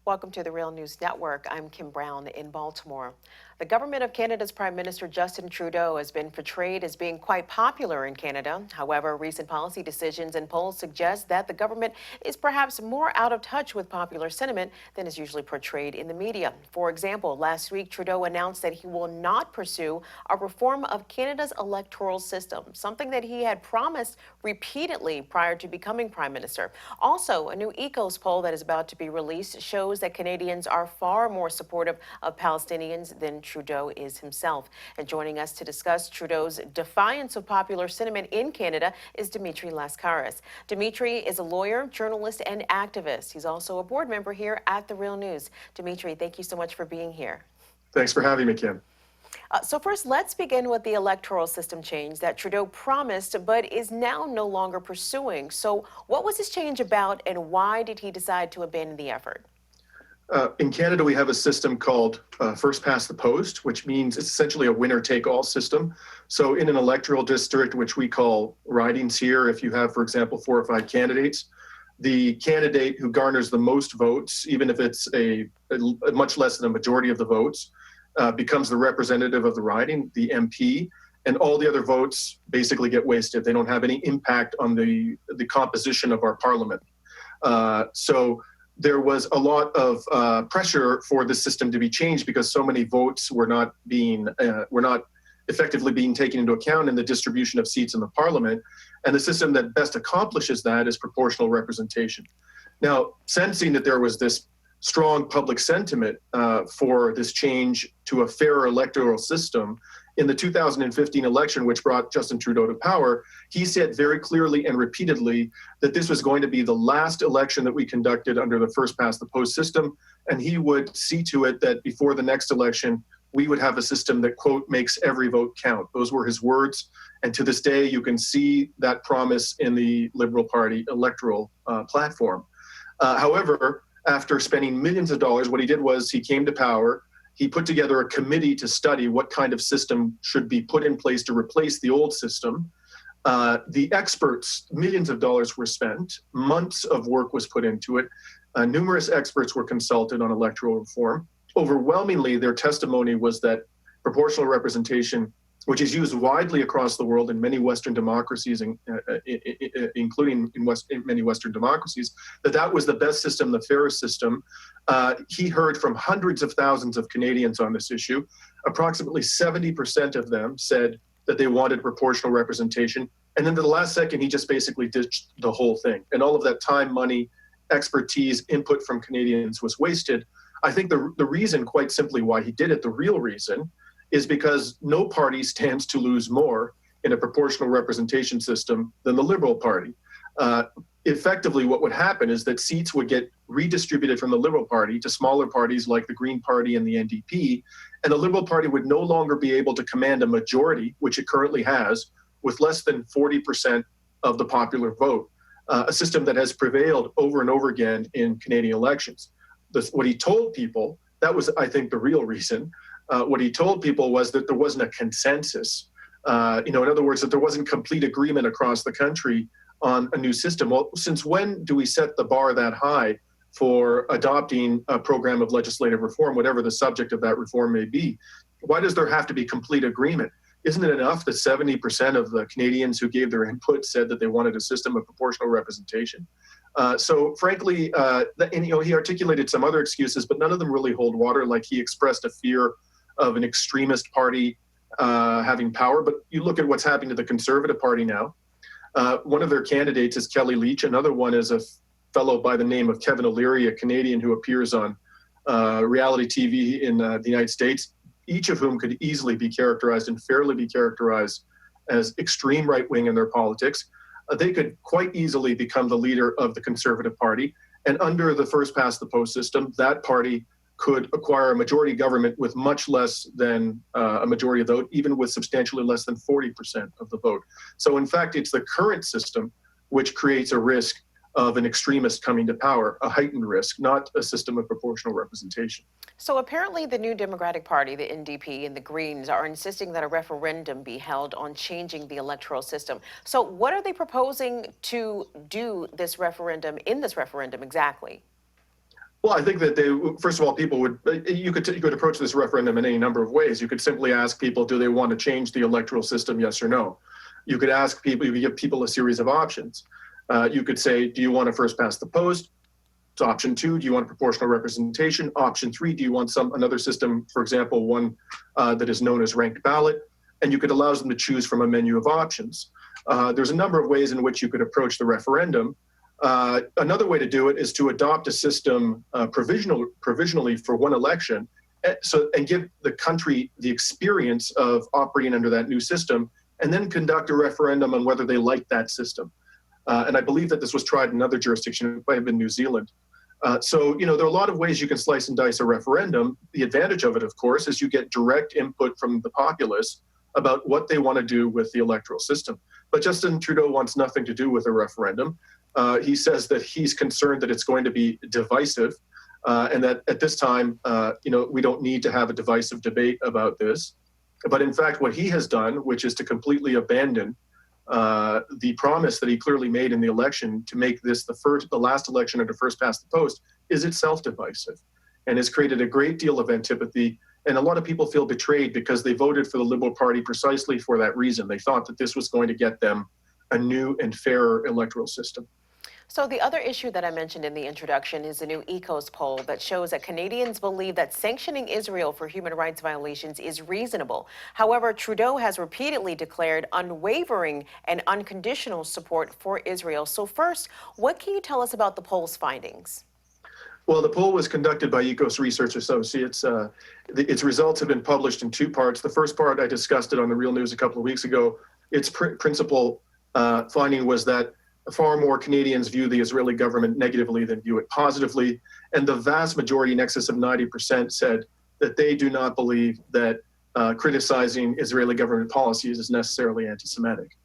Welcome to the Real News Network. I'm Kim Brown in Baltimore. The government of Canada's Prime Minister Justin Trudeau has been portrayed as being quite popular in Canada. However, recent policy decisions and polls suggest that the government is perhaps more out of touch with popular sentiment than is usually portrayed in the media. For example, last week, Trudeau announced that he will not pursue a reform of Canada's electoral system, something that he had promised repeatedly prior to becoming Prime Minister. Also, a new Ecos poll that is about to be released shows that Canadians are far more supportive of Palestinians than Trudeau is himself. And joining us to discuss Trudeau's defiance of popular sentiment in Canada is Dimitri Lascaris. Dimitri is a lawyer, journalist, and activist. He's also a board member here at The Real News. Dimitri, thank you so much for being here. Thanks for having me, Kim. So first, let's begin with the electoral system change that Trudeau promised but is now no longer pursuing. So what was this change about, and why did he decide to abandon the effort? In Canada, we have a system called first past the post, which means it's essentially a winner-take-all system. So in an electoral district, which we call ridings here, if you have, for example, 4 or 5 candidates, the candidate who garners the most votes, even if it's a much less than a majority of the votes, becomes the representative of the riding, the MP, and all the other votes basically get wasted. They don't have any impact on the composition of our parliament. So there was a lot of pressure for the system to be changed because so many votes were not effectively being taken into account in the distribution of seats in the parliament. And the system that best accomplishes that is proportional representation. Now, sensing that there was this strong public sentiment for this change to a fairer electoral system, in the 2015 election, which brought Justin Trudeau to power, he said very clearly and repeatedly that this was going to be the last election that we conducted under the first past the post system, and he would see to it that before the next election, we would have a system that, quote, makes every vote count. Those were his words, and to this day, you can see that promise in the Liberal Party electoral platform. However, after spending millions of dollars, what he did was he came to power. He put together a committee to study what kind of system should be put in place to replace the old system. The experts, millions of dollars were spent, months of work was put into it. Numerous experts were consulted on electoral reform. Overwhelmingly, their testimony was that proportional representation, which is used widely across the world in many Western democracies, including in many Western democracies, that was the best system, the fairest system. He heard from hundreds of thousands of Canadians on this issue. Approximately 70% of them said that they wanted proportional representation. And then to the last second, he just basically ditched the whole thing. And all of that time, money, expertise, input from Canadians was wasted. I think the reason, quite simply, why he did it, the real reason, is because no party stands to lose more in a proportional representation system than the Liberal Party. Effectively, what would happen is that seats would get redistributed from the Liberal Party to smaller parties like the Green Party and the NDP, and the Liberal Party would no longer be able to command a majority, which it currently has, with less than 40% of the popular vote, a system that has prevailed over and over again in Canadian elections. What he told people, that was, I think, the real reason. What he told people was that there wasn't a consensus. In other words, that there wasn't complete agreement across the country on a new system. Well, since when do we set the bar that high for adopting a program of legislative reform, whatever the subject of that reform may be? Why does there have to be complete agreement? Isn't it enough that 70% of the Canadians who gave their input said that they wanted a system of proportional representation? So frankly, he articulated some other excuses, but none of them really hold water. Like he expressed a fear of an extremist party having power. But you look at what's happening to the Conservative Party now. One of their candidates is Kelly Leitch. Another one is a fellow by the name of Kevin O'Leary, a Canadian who appears on reality TV in the United States, each of whom could easily be characterized and fairly be characterized as extreme right-wing in their politics. They could quite easily become the leader of the Conservative Party. And under the first past the post system, that party could acquire a majority government with much less than a majority of the vote, even with substantially less than 40% of the vote. So in fact, it's the current system which creates a risk of an extremist coming to power, a heightened risk, not a system of proportional representation. So apparently the new Democratic Party, the NDP, and the Greens are insisting that a referendum be held on changing the electoral system. So what are they proposing to do in this referendum exactly? Well, I think that first of all, people would, you could approach this referendum in any number of ways. You could simply ask people, do they want to change the electoral system, yes or no? You could ask people, you could give people a series of options. You could say, do you want to first past the post? It's option 2. Do you want proportional representation? Option 3. Do you want another system, for example, one that is known as ranked ballot? And you could allow them to choose from a menu of options. There's a number of ways in which you could approach the referendum. Another way to do it is to adopt a system provisionally for one election, and give the country the experience of operating under that new system, and then conduct a referendum on whether they like that system. And I believe that this was tried in another jurisdiction, it might have been New Zealand. So, there are a lot of ways you can slice and dice a referendum. The advantage of it, of course, is you get direct input from the populace about what they want to do with the electoral system. But Justin Trudeau wants nothing to do with a referendum. He says that he's concerned that it's going to be divisive, and that at this time, we don't need to have a divisive debate about this. But in fact, what he has done, which is to completely abandon the promise that he clearly made in the election to make this the last election under first past the post, is itself divisive, and has created a great deal of antipathy. And a lot of people feel betrayed because they voted for the Liberal Party precisely for that reason. They thought that this was going to get them a new and fairer electoral system. So the other issue that I mentioned in the introduction is the new ECOS poll that shows that Canadians believe that sanctioning Israel for human rights violations is reasonable. However, Trudeau has repeatedly declared unwavering and unconditional support for Israel. So first, what can you tell us about the poll's findings? Well, the poll was conducted by ECOS Research Associates. Its results have been published in 2 parts. The first part, I discussed it on the Real News a couple of weeks ago. Its principal finding was that far more Canadians view the Israeli government negatively than view it positively. And the vast majority, in excess of 90%, said that they do not believe that criticizing Israeli government policies is necessarily anti-Semitic.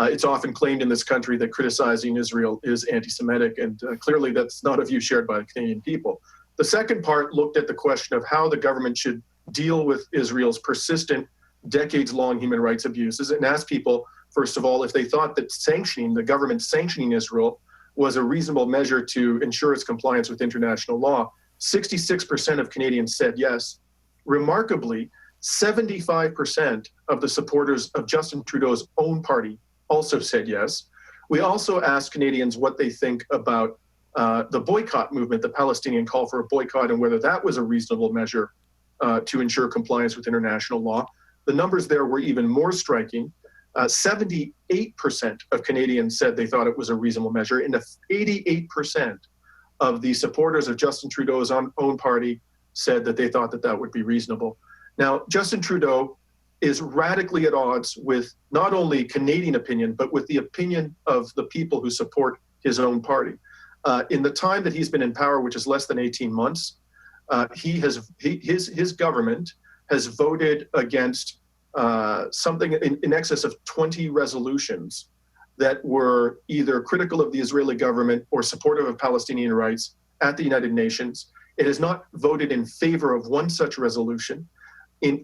It's often claimed in this country that criticizing Israel is anti-Semitic, and clearly that's not a view shared by the Canadian people. The second part looked at the question of how the government should deal with Israel's persistent, decades-long human rights abuses, and asked people, first of all, if they thought that the government sanctioning Israel was a reasonable measure to ensure its compliance with international law. 66% of Canadians said yes. Remarkably, 75% of the supporters of Justin Trudeau's own party also said yes. We also asked Canadians what they think about the boycott movement, the Palestinian call for a boycott, and whether that was a reasonable measure to ensure compliance with international law. The numbers there were even more striking. 78% of Canadians said they thought it was a reasonable measure, and 88% of the supporters of Justin Trudeau's own party said that they thought that that would be reasonable. Now, Justin Trudeau is radically at odds with not only Canadian opinion, but with the opinion of the people who support his own party. In the time that he's been in power, which is less than 18 months, his government has voted against something in excess of 20 resolutions that were either critical of the Israeli government or supportive of Palestinian rights at the United Nations. It has not voted in favor of one such resolution.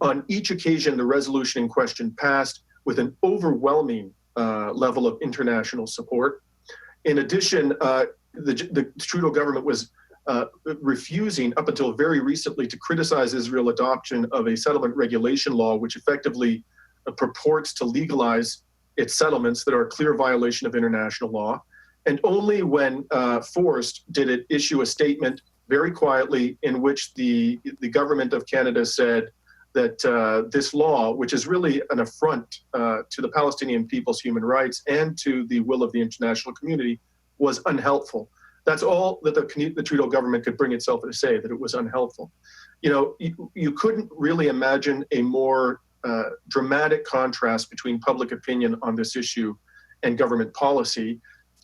On each occasion, the resolution in question passed with an overwhelming level of international support. In addition, the Trudeau government was refusing, up until very recently, to criticize Israel's adoption of a settlement regulation law, which effectively purports to legalize its settlements that are a clear violation of international law. And only when forced did it issue a statement very quietly in which the government of Canada said that this law, which is really an affront to the Palestinian people's human rights and to the will of the international community, was unhelpful. That's all that the Trudeau government could bring itself to say, that it was unhelpful. You couldn't really imagine a more dramatic contrast between public opinion on this issue and government policy.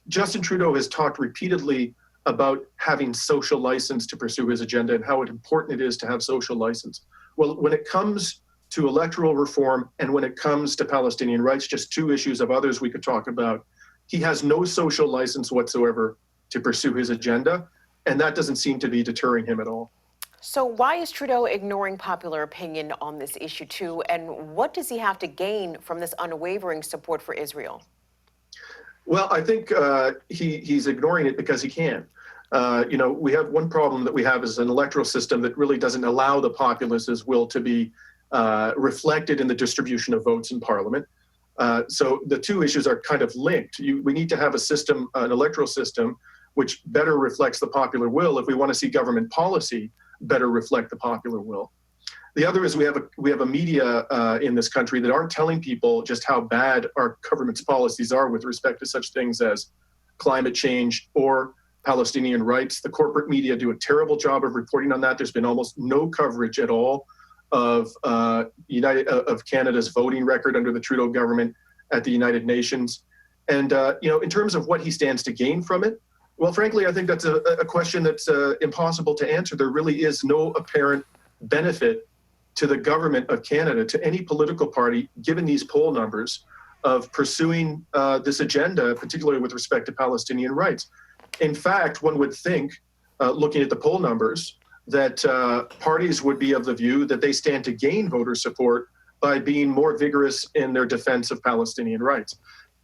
Justin Trudeau has talked repeatedly about having social license to pursue his agenda and how important it is to have social license. Well, when it comes to electoral reform and when it comes to Palestinian rights, just 2 issues of others we could talk about, he has no social license whatsoever to pursue his agenda, and that doesn't seem to be deterring him at all. So why is Trudeau ignoring popular opinion on this issue too, and what does he have to gain from this unwavering support for Israel? Well, I think he's ignoring it because he can. We have one problem that we have is an electoral system that really doesn't allow the populace's will to be reflected in the distribution of votes in Parliament. So the two issues are kind of linked. We need to have a system, an electoral system, which better reflects the popular will if we want to see government policy better reflect the popular will. The other is we have a media in this country that aren't telling people just how bad our government's policies are with respect to such things as climate change or Palestinian rights. The corporate media do a terrible job of reporting on that. There's been almost no coverage at all of Canada's voting record under the Trudeau government at the United Nations. And in terms of what he stands to gain from it, well, frankly, I think that's a question that's impossible to answer. There really is no apparent benefit to the government of Canada, to any political party, given these poll numbers, of pursuing this agenda, particularly with respect to Palestinian rights. In fact, one would think, looking at the poll numbers, that parties would be of the view that they stand to gain voter support by being more vigorous in their defense of Palestinian rights.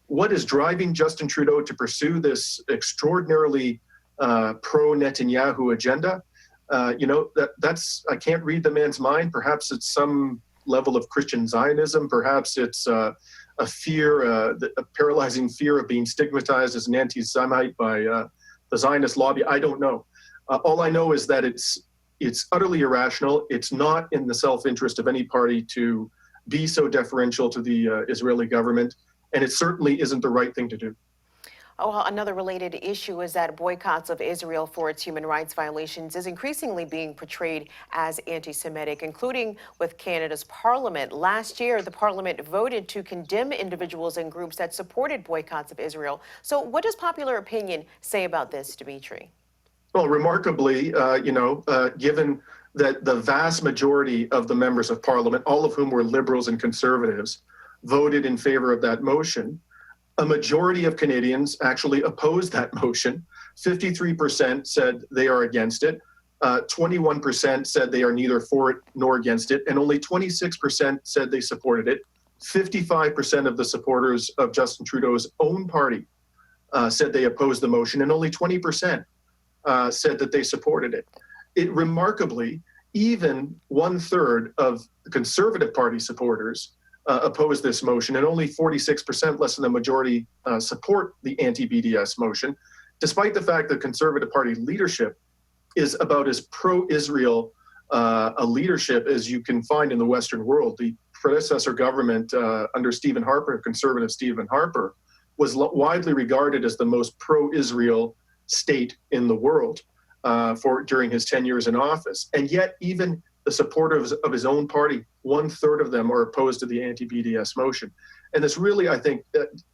What is driving Justin Trudeau to pursue this extraordinarily pro-Netanyahu agenda? That's I can't read the man's mind. Perhaps it's some level of Christian Zionism. Perhaps it's a fear, a paralyzing fear of being stigmatized as an anti-Semite by the Zionist lobby. I don't know. All I know is that it's utterly irrational. It's not in the self-interest of any party to be so deferential to the Israeli government, and it certainly isn't the right thing to do. Oh, well, another related issue is that boycotts of Israel for its human rights violations is increasingly being portrayed as anti-Semitic, including with Canada's parliament. Last year, the parliament voted to condemn individuals and groups that supported boycotts of Israel. So what does popular opinion say about this, Dimitri? Well, remarkably, given that the vast majority of the members of parliament, all of whom were liberals and conservatives, voted in favor of that motion, a majority of Canadians actually opposed that motion. 53% said they are against it. 21% said they are neither for it nor against it. And only 26% said they supported it. 55% of the supporters of Justin Trudeau's own party said they opposed the motion, and only 20% said that they supported it. Remarkably, even 1/3 of the Conservative Party supporters oppose this motion, and only 46%, less than the majority, support the anti-BDS motion, despite the fact that Conservative Party leadership is about as pro-Israel a leadership as you can find in the Western world. The predecessor government under Stephen Harper, Conservative Stephen Harper, was widely regarded as the most pro-Israel state in the world during his 10 years in office. And yet even the supporters of his own party, 1/3 of them are opposed to the anti-BDS motion. And this really, I think,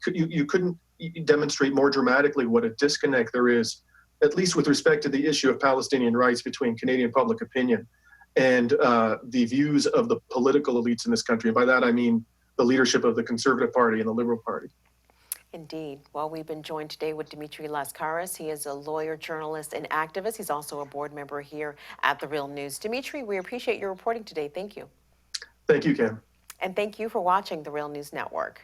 you couldn't demonstrate more dramatically what a disconnect there is, at least with respect to the issue of Palestinian rights, between Canadian public opinion and the views of the political elites in this country. And by that, I mean the leadership of the Conservative Party and the Liberal Party. Indeed. Well, we've been joined today with Dimitri Lascaris. He is a lawyer, journalist, and activist. He's also a board member here at The Real News. Dimitri, we appreciate your reporting today. Thank you. Thank you, Cam. And thank you for watching The Real News Network.